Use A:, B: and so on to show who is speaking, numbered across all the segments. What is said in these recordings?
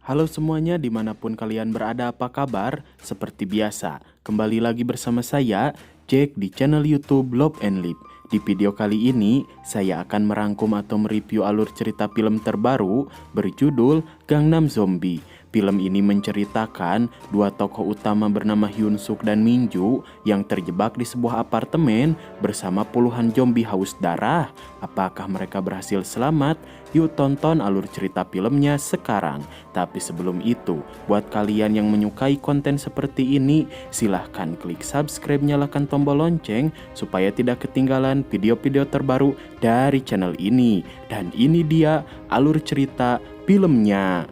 A: Halo semuanya, dimanapun kalian berada, apa kabar? Seperti biasa, kembali lagi bersama saya, Jack, di channel YouTube Love and Lip. Di video kali ini, saya akan merangkum atau mereview alur cerita film terbaru berjudul Gangnam Zombie. Film ini menceritakan dua tokoh utama bernama Hyun Suk dan Min Joo yang terjebak di sebuah apartemen bersama puluhan zombie haus darah. Apakah mereka berhasil selamat? Yuk tonton alur cerita filmnya sekarang. Tapi sebelum itu, buat kalian yang menyukai konten seperti ini, silahkan klik subscribe, nyalakan tombol lonceng supaya tidak ketinggalan video-video terbaru dari channel ini. Dan ini dia alur cerita filmnya.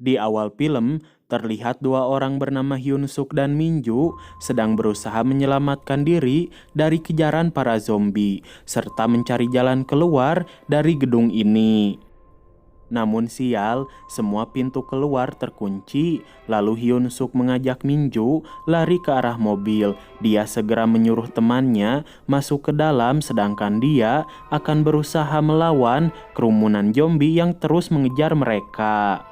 A: Di awal film, terlihat dua orang bernama Hyun Suk dan Min Joo sedang berusaha menyelamatkan diri dari kejaran para zombie, serta mencari jalan keluar dari gedung ini. Namun sial, semua pintu keluar terkunci. Lalu Hyun Suk mengajak Min Joo lari ke arah mobil. Dia segera menyuruh temannya masuk ke dalam, sedangkan dia akan berusaha melawan kerumunan zombie yang terus mengejar mereka.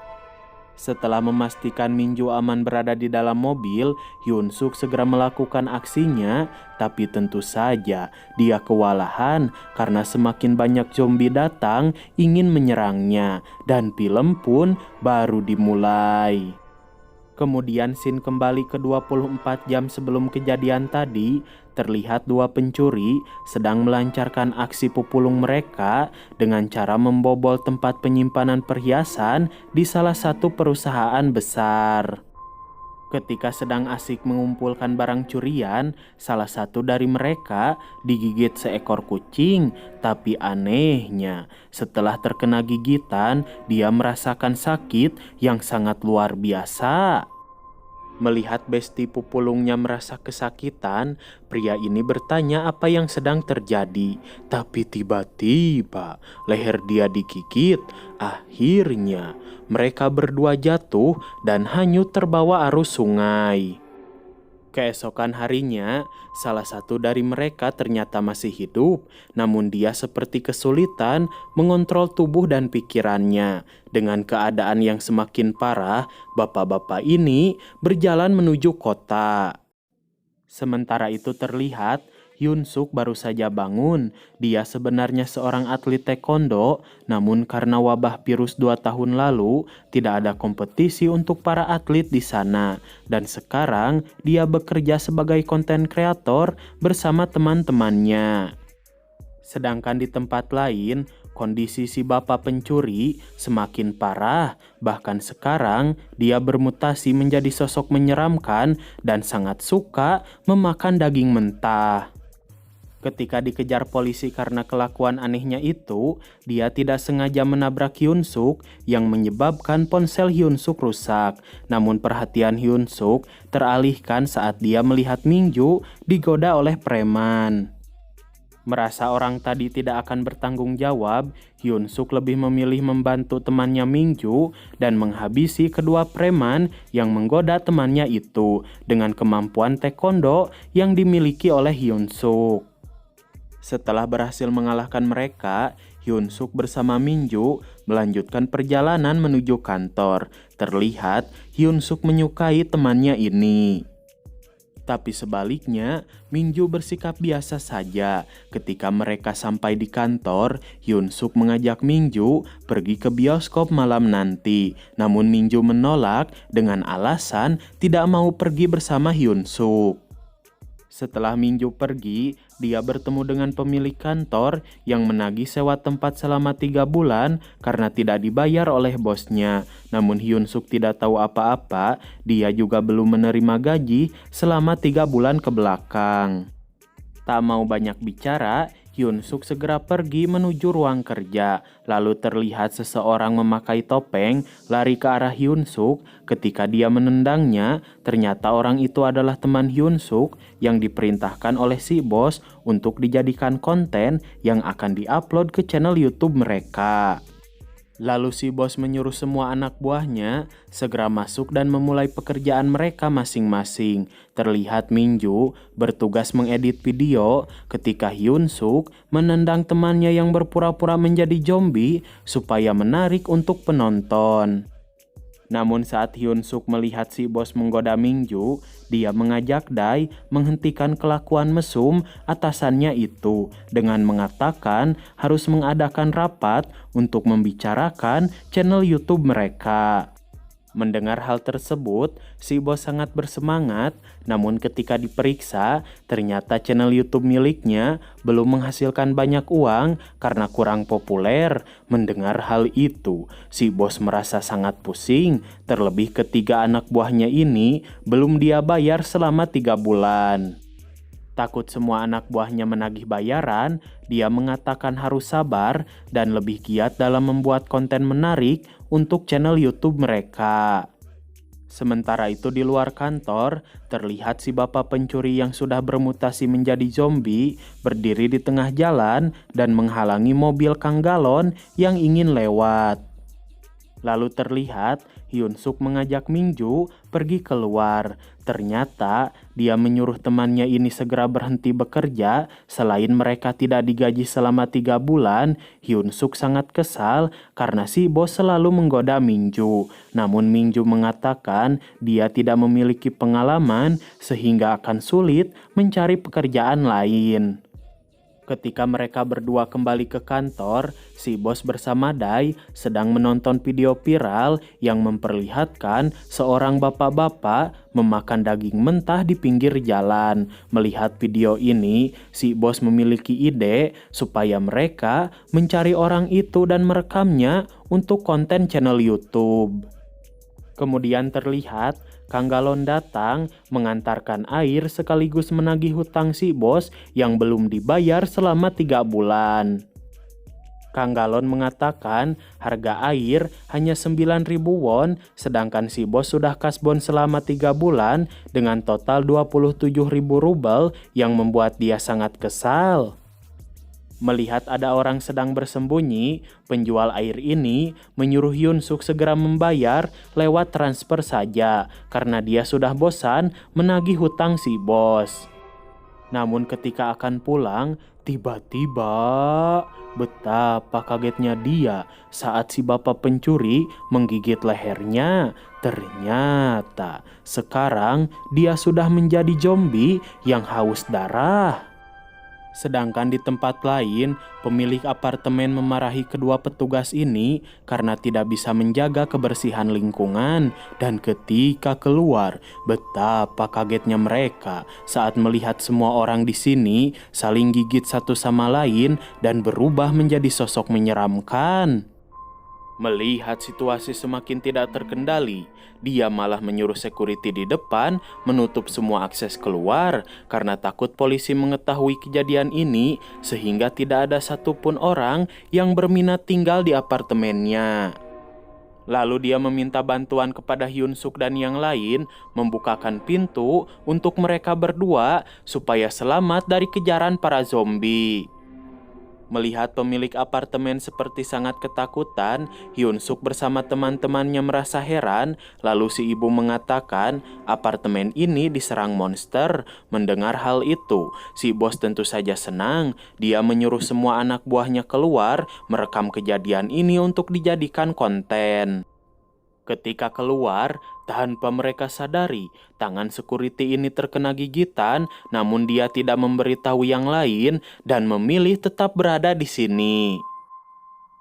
A: Setelah memastikan Min Joo aman berada di dalam mobil, Hyun Suk segera melakukan aksinya, tapi tentu saja dia kewalahan karena semakin banyak zombie datang ingin menyerangnya, dan film pun baru dimulai. Kemudian scene kembali ke 24 jam sebelum kejadian tadi, terlihat dua pencuri sedang melancarkan aksi pupulung mereka dengan cara membobol tempat penyimpanan perhiasan di salah satu perusahaan besar. Ketika sedang asik mengumpulkan barang curian, salah satu dari mereka digigit seekor kucing. Tapi anehnya, setelah terkena gigitan, dia merasakan sakit yang sangat luar biasa. Melihat besti pupulungnya merasa kesakitan, pria ini bertanya apa yang sedang terjadi. Tapi tiba-tiba leher dia digigit. Akhirnya mereka berdua jatuh dan hanyut terbawa arus sungai. Keesokan harinya, salah satu dari mereka ternyata masih hidup, namun dia seperti kesulitan mengontrol tubuh dan pikirannya. Dengan keadaan yang semakin parah, bapak-bapak ini berjalan menuju kota. Sementara itu terlihat Hyun Suk baru saja bangun. Dia sebenarnya seorang atlet taekwondo, namun karena wabah virus 2 tahun lalu, tidak ada kompetisi untuk para atlet di sana. Dan sekarang dia bekerja sebagai konten kreator bersama teman-temannya. Sedangkan di tempat lain, kondisi si bapak pencuri semakin parah. Bahkan sekarang dia bermutasi menjadi sosok menyeramkan dan sangat suka memakan daging mentah. Ketika dikejar polisi karena kelakuan anehnya itu, dia tidak sengaja menabrak Hyun Suk yang menyebabkan ponsel Hyun Suk rusak. Namun perhatian Hyun Suk teralihkan saat dia melihat Min Joo digoda oleh preman. Merasa orang tadi tidak akan bertanggung jawab, Hyun Suk lebih memilih membantu temannya Min Joo dan menghabisi kedua preman yang menggoda temannya itu dengan kemampuan taekwondo yang dimiliki oleh Hyun Suk. Setelah berhasil mengalahkan mereka, Hyun Suk bersama Min Joo melanjutkan perjalanan menuju kantor. Terlihat Hyun Suk menyukai temannya ini. Tapi sebaliknya, Min Joo bersikap biasa saja. Ketika mereka sampai di kantor, Hyun Suk mengajak Min Joo pergi ke bioskop malam nanti. Namun Min Joo menolak dengan alasan tidak mau pergi bersama Hyun Suk. Setelah Min Joo pergi, dia bertemu dengan pemilik kantor yang menagih sewa tempat selama 3 bulan karena tidak dibayar oleh bosnya. Namun Hyun Suk tidak tahu apa-apa, dia juga belum menerima gaji selama 3 bulan ke belakang. Tak mau banyak bicara, Hyun Suk segera pergi menuju ruang kerja. Lalu terlihat seseorang memakai topeng lari ke arah Hyun Suk. Ketika dia menendangnya, ternyata orang itu adalah teman Hyun Suk yang diperintahkan oleh si bos untuk dijadikan konten yang akan diupload ke channel YouTube mereka. Lalu si bos menyuruh semua anak buahnya segera masuk dan memulai pekerjaan mereka masing-masing. Terlihat Minju bertugas mengedit video ketika Hyun Suk menendang temannya yang berpura-pura menjadi zombie supaya menarik untuk penonton. Namun saat Hyun Suk melihat si bos menggoda Minju, dia mengajak Dae menghentikan kelakuan mesum atasannya itu dengan mengatakan harus mengadakan rapat untuk membicarakan channel YouTube mereka. Mendengar hal tersebut, si bos sangat bersemangat, namun ketika diperiksa, ternyata channel YouTube miliknya belum menghasilkan banyak uang karena kurang populer. Mendengar hal itu, si bos merasa sangat pusing, terlebih ketiga anak buahnya ini belum dia bayar selama 3 bulan. Takut semua anak buahnya menagih bayaran, dia mengatakan harus sabar dan lebih giat dalam membuat konten menarik untuk channel YouTube mereka. Sementara itu di luar kantor, terlihat si bapak pencuri yang sudah bermutasi menjadi zombie berdiri di tengah jalan dan menghalangi mobil Kang Galon yang ingin lewat. Lalu terlihat Hyun Suk mengajak Minju pergi keluar. Ternyata dia menyuruh temannya ini segera berhenti bekerja. Selain mereka tidak digaji selama 3 bulan, Hyun Suk sangat kesal karena si bos selalu menggoda Minju. Namun Minju mengatakan dia tidak memiliki pengalaman sehingga akan sulit mencari pekerjaan lain. Ketika mereka berdua kembali ke kantor, si bos bersama Dae sedang menonton video viral yang memperlihatkan seorang bapak-bapak memakan daging mentah di pinggir jalan. Melihat video ini, si bos memiliki ide supaya mereka mencari orang itu dan merekamnya untuk konten channel YouTube. Kemudian terlihat Kang Galon datang mengantarkan air sekaligus menagih hutang si bos yang belum dibayar selama 3 bulan. Kang Galon mengatakan harga air hanya 9.000 won, sedangkan si bos sudah kasbon selama 3 bulan dengan total 27.000 rubel yang membuat dia sangat kesal. Melihat ada orang sedang bersembunyi, penjual air ini menyuruh Hyun Suk segera membayar lewat transfer saja karena dia sudah bosan menagih hutang si bos. Namun ketika akan pulang, tiba-tiba betapa kagetnya dia saat si bapak pencuri menggigit lehernya. Ternyata sekarang dia sudah menjadi zombie yang haus darah. Sedangkan di tempat lain, pemilik apartemen memarahi kedua petugas ini karena tidak bisa menjaga kebersihan lingkungan. Dan ketika keluar, betapa kagetnya mereka saat melihat semua orang di sini saling gigit satu sama lain dan berubah menjadi sosok menyeramkan. Melihat situasi semakin tidak terkendali, dia malah menyuruh security di depan menutup semua akses keluar karena takut polisi mengetahui kejadian ini sehingga tidak ada satupun orang yang berminat tinggal di apartemennya. Lalu dia meminta bantuan kepada Hyun Suk dan yang lain membukakan pintu untuk mereka berdua supaya selamat dari kejaran para zombie. Melihat pemilik apartemen seperti sangat ketakutan, Hyun Suk bersama teman-temannya merasa heran. Lalu si ibu mengatakan apartemen ini diserang monster. Mendengar hal itu, si bos tentu saja senang. Dia menyuruh semua anak buahnya keluar merekam kejadian ini untuk dijadikan konten. Ketika keluar, tanpa mereka sadari, tangan security ini terkena gigitan, namun dia tidak memberitahu yang lain dan memilih tetap berada di sini.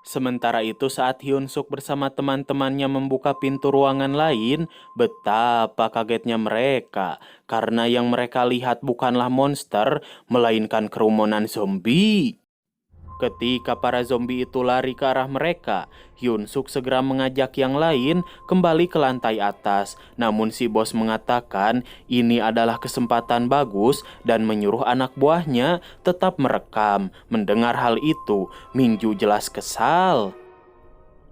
A: Sementara itu saat Hyun Suk bersama teman-temannya membuka pintu ruangan lain, betapa kagetnya mereka karena yang mereka lihat bukanlah monster, melainkan kerumunan zombie. Ketika para zombie itu lari ke arah mereka, Hyun Suk segera mengajak yang lain kembali ke lantai atas. Namun si bos mengatakan ini adalah kesempatan bagus dan menyuruh anak buahnya tetap merekam. Mendengar hal itu, Minju jelas kesal.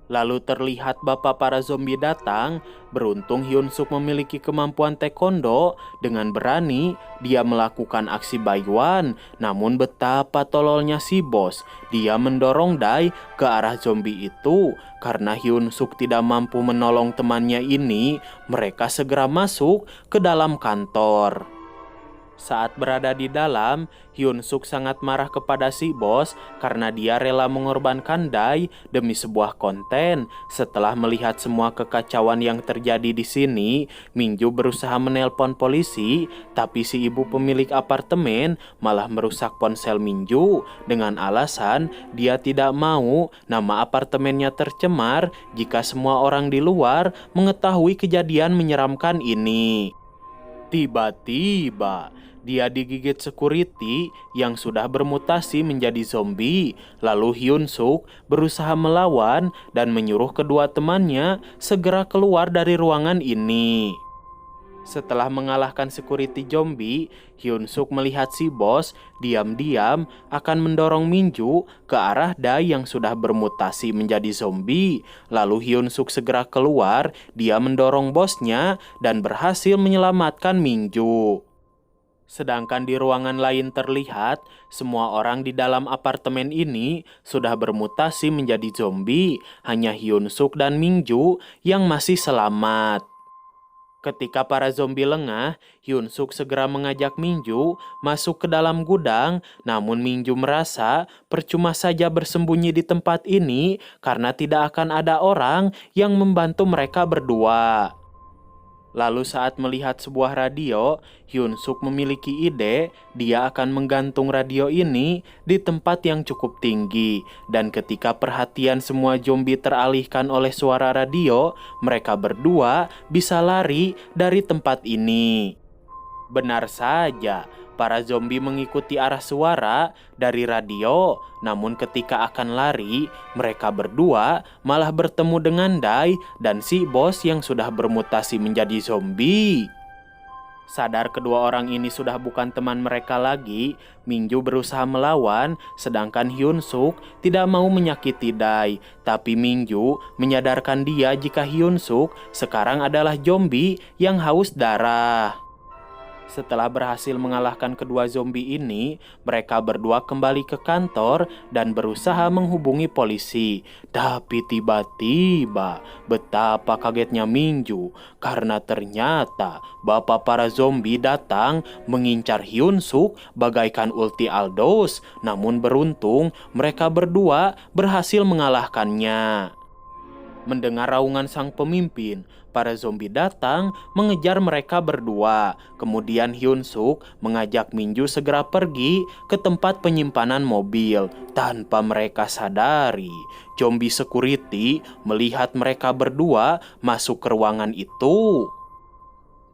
A: Lalu terlihat bapak para zombie datang. Beruntung Hyun Suk memiliki kemampuan taekwondo. Dengan berani, dia melakukan aksi Baiwan. Namun betapa tololnya si bos. Dia mendorong Dai ke arah zombie itu. Karena Hyun Suk tidak mampu menolong temannya ini, mereka segera masuk ke dalam kantor. Saat berada di dalam, Hyun Suk sangat marah kepada si bos karena dia rela mengorbankan Dai demi sebuah konten. Setelah melihat semua kekacauan yang terjadi di sini, Minju berusaha menelpon polisi, tapi si ibu pemilik apartemen malah merusak ponsel Minju dengan alasan dia tidak mau nama apartemennya tercemar jika semua orang di luar mengetahui kejadian menyeramkan ini. Tiba-tiba, dia digigit security yang sudah bermutasi menjadi zombie. Lalu Hyun Suk berusaha melawan dan menyuruh kedua temannya segera keluar dari ruangan ini. Setelah mengalahkan security zombie, Hyun Suk melihat si bos diam-diam akan mendorong Minju ke arah Dai yang sudah bermutasi menjadi zombie. Lalu Hyun Suk segera keluar, dia mendorong bosnya dan berhasil menyelamatkan Minju. Sedangkan di ruangan lain terlihat, semua orang di dalam apartemen ini sudah bermutasi menjadi zombie. Hanya Hyun Suk dan Minju yang masih selamat. Ketika para zombie lengah, Hyun Suk segera mengajak Minju masuk ke dalam gudang. Namun Minju merasa percuma saja bersembunyi di tempat ini karena tidak akan ada orang yang membantu mereka berdua. Lalu saat melihat sebuah radio, Hyun Suk memiliki ide dia akan menggantung radio ini di tempat yang cukup tinggi. Dan ketika perhatian semua zombie teralihkan oleh suara radio, mereka berdua bisa lari dari tempat ini. Benar saja, para zombie mengikuti arah suara dari radio. Namun ketika akan lari, mereka berdua malah bertemu dengan Dai dan si bos yang sudah bermutasi menjadi zombie. Sadar kedua orang ini sudah bukan teman mereka lagi, Minju berusaha melawan, sedangkan Hyun Suk tidak mau menyakiti Dai. Tapi Minju menyadarkan dia jika Hyun Suk sekarang adalah zombie yang haus darah. Setelah berhasil mengalahkan kedua zombie ini, mereka berdua kembali ke kantor dan berusaha menghubungi polisi. Tapi tiba-tiba, betapa kagetnya Minju karena ternyata bapak para zombie datang mengincar Hyun Suk bagaikan ulti Aldous. Namun beruntung, mereka berdua berhasil mengalahkannya. Mendengar raungan sang pemimpin, para zombie datang mengejar mereka berdua. Kemudian Hyun Suk mengajak Minju segera pergi ke tempat penyimpanan mobil. Tanpa mereka sadari, zombie security melihat mereka berdua masuk ke ruangan itu.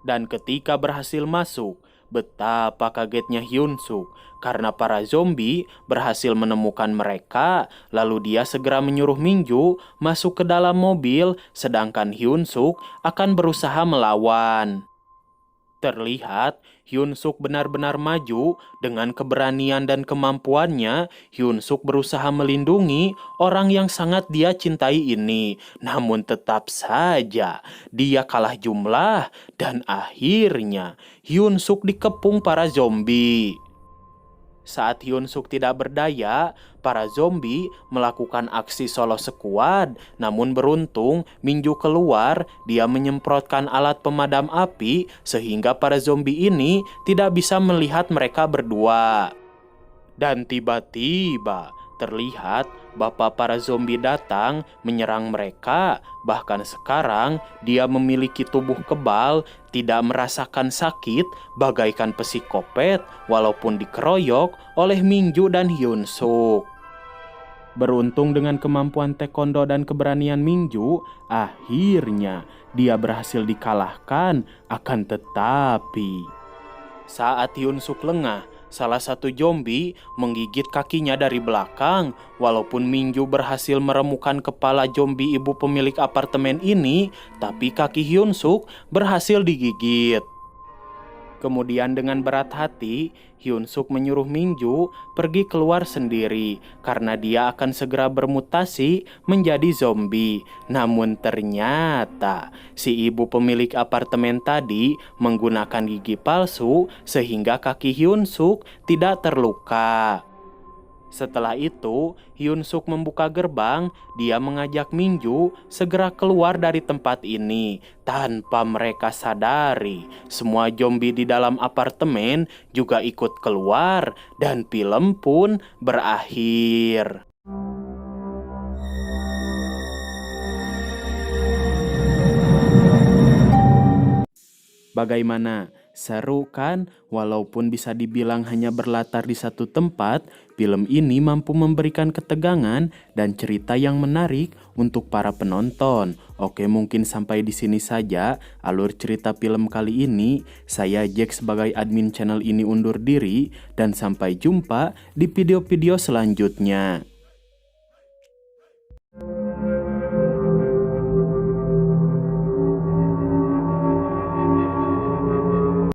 A: Dan ketika berhasil masuk, betapa kagetnya Hyun Suk karena para zombie berhasil menemukan mereka. Lalu dia segera menyuruh Minju masuk ke dalam mobil, sedangkan Hyun Suk akan berusaha melawan. Terlihat Hyun Suk benar-benar maju. Dengan keberanian dan kemampuannya, Hyun Suk berusaha melindungi orang yang sangat dia cintai ini. Namun tetap saja dia kalah jumlah dan akhirnya Hyun Suk dikepung para zombie. Saat Hyun Suk tidak berdaya, para zombie melakukan aksi solo sekuad. Namun beruntung, Minju keluar, dia menyemprotkan alat pemadam api sehingga para zombie ini tidak bisa melihat mereka berdua. Dan tiba-tiba terlihat bapak para zombie datang menyerang mereka. Bahkan sekarang dia memiliki tubuh kebal, tidak merasakan sakit bagaikan psikopat walaupun dikeroyok oleh Minju dan Hyun Suk. Beruntung dengan kemampuan taekwondo dan keberanian Minju, akhirnya dia berhasil dikalahkan. Akan tetapi, saat Hyun Suk lengah, salah satu zombie menggigit kakinya dari belakang. Walaupun Minju berhasil meremukan kepala zombie ibu pemilik apartemen ini, tapi kaki Hyun Suk berhasil digigit. Kemudian dengan berat hati, Hyun Suk menyuruh Minju pergi keluar sendiri karena dia akan segera bermutasi menjadi zombie. Namun ternyata si ibu pemilik apartemen tadi menggunakan gigi palsu sehingga kaki Hyun Suk tidak terluka. Setelah itu, Hyun Suk membuka gerbang. Dia mengajak Minju segera keluar dari tempat ini. Tanpa mereka sadari, semua zombie di dalam apartemen juga ikut keluar dan film pun berakhir. Bagaimana? Seru kan? Walaupun bisa dibilang hanya berlatar di satu tempat, film ini mampu memberikan ketegangan dan cerita yang menarik untuk para penonton. Oke, mungkin sampai di sini saja alur cerita film kali ini. Saya Jack sebagai admin channel ini undur diri dan sampai jumpa di video-video selanjutnya.